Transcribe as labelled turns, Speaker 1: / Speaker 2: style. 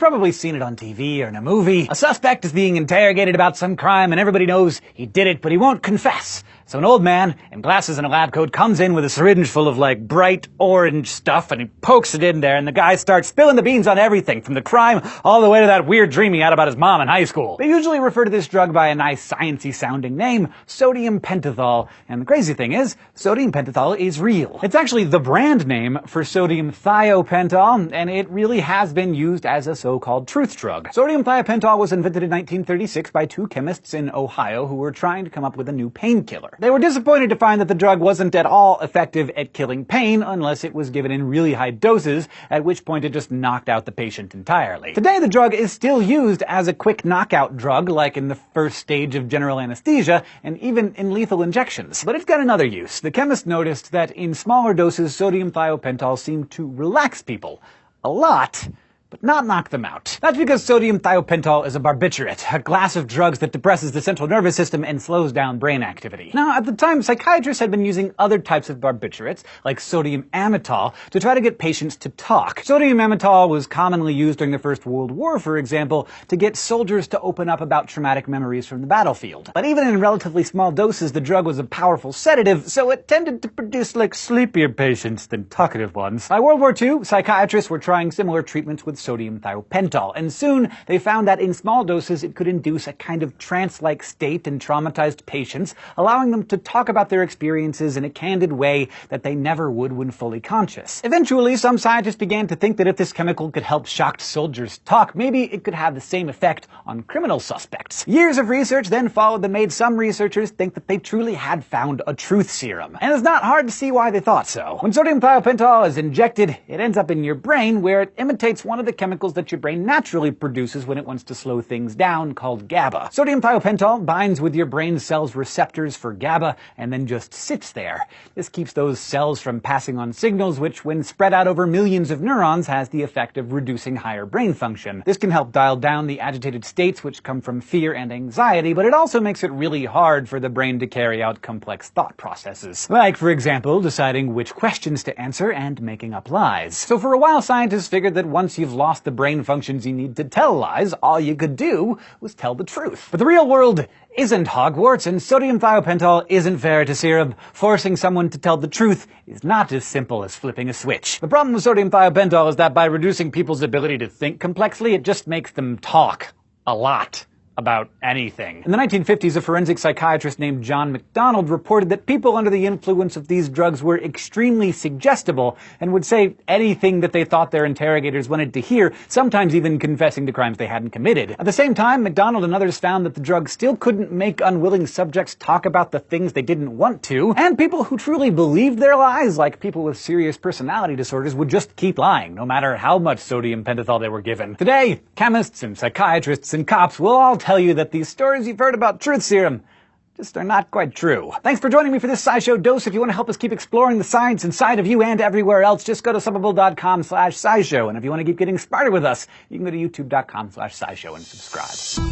Speaker 1: probably seen it on TV or in a movie. A suspect is being interrogated about some crime and everybody knows he did it, but he won't confess. So an old man in glasses and a lab coat comes in with a syringe full of bright orange stuff and he pokes it in there and the guy starts spilling the beans on everything from the crime all the way to that weird dream he had about his mom in high school. They usually refer to this drug by a nice sciencey sounding name, sodium pentothal. And the crazy thing is, sodium pentothal is real. It's actually the brand name for sodium thiopental, and it really has been used as a so-called truth drug. Sodium thiopental was invented in 1936 by two chemists in Ohio who were trying to come up with a new painkiller. They were disappointed to find that the drug wasn't at all effective at killing pain unless it was given in really high doses, at which point it just knocked out the patient entirely. Today the drug is still used as a quick knockout drug, like in the first stage of general anesthesia, and even in lethal injections. But it's got another use. The chemist noticed that in smaller doses sodium thiopental seemed to relax people. A lot, but not knock them out. That's because sodium thiopental is a barbiturate, a class of drugs that depresses the central nervous system and slows down brain activity. Now, at the time, psychiatrists had been using other types of barbiturates, like sodium amytal, to try to get patients to talk. Sodium amytal was commonly used during the First World War, for example, to get soldiers to open up about traumatic memories from the battlefield. But even in relatively small doses, the drug was a powerful sedative, so it tended to produce sleepier patients than talkative ones. By World War II, psychiatrists were trying similar treatments with sodium thiopental, and soon they found that in small doses it could induce a kind of trance-like state in traumatized patients, allowing them to talk about their experiences in a candid way that they never would when fully conscious. Eventually, some scientists began to think that if this chemical could help shocked soldiers talk, maybe it could have the same effect on criminal suspects. Years of research then followed that made some researchers think that they truly had found a truth serum. And it's not hard to see why they thought so. When sodium thiopental is injected, it ends up in your brain, where it imitates one of the chemicals that your brain naturally produces when it wants to slow things down, called GABA. Sodium thiopental binds with your brain cells' receptors for GABA and then just sits there. This keeps those cells from passing on signals which, when spread out over millions of neurons, has the effect of reducing higher brain function. This can help dial down the agitated states which come from fear and anxiety, but it also makes it really hard for the brain to carry out complex thought processes. Like, for example, deciding which questions to answer and making up lies. So for a while, scientists figured that once you've lost the brain functions you need to tell lies, all you could do was tell the truth. But the real world isn't Hogwarts, and sodium thiopental isn't fair to serum. Forcing someone to tell the truth is not as simple as flipping a switch. The problem with sodium thiopental is that by reducing people's ability to think complexly, it just makes them talk a lot about anything. In the 1950s, a forensic psychiatrist named John MacDonald reported that people under the influence of these drugs were extremely suggestible and would say anything that they thought their interrogators wanted to hear, sometimes even confessing to crimes they hadn't committed. At the same time, MacDonald and others found that the drug still couldn't make unwilling subjects talk about the things they didn't want to, and people who truly believed their lies, like people with serious personality disorders, would just keep lying, no matter how much sodium pentothal they were given. Today, chemists and psychiatrists and cops will all tell you that these stories you've heard about truth serum just are not quite true. Thanks for joining me for this SciShow dose. If you want to help us keep exploring the science inside of you and everywhere else, just go to subbable.com/SciShow. And if you want to keep getting smarter with us, you can go to youtube.com/SciShow and subscribe.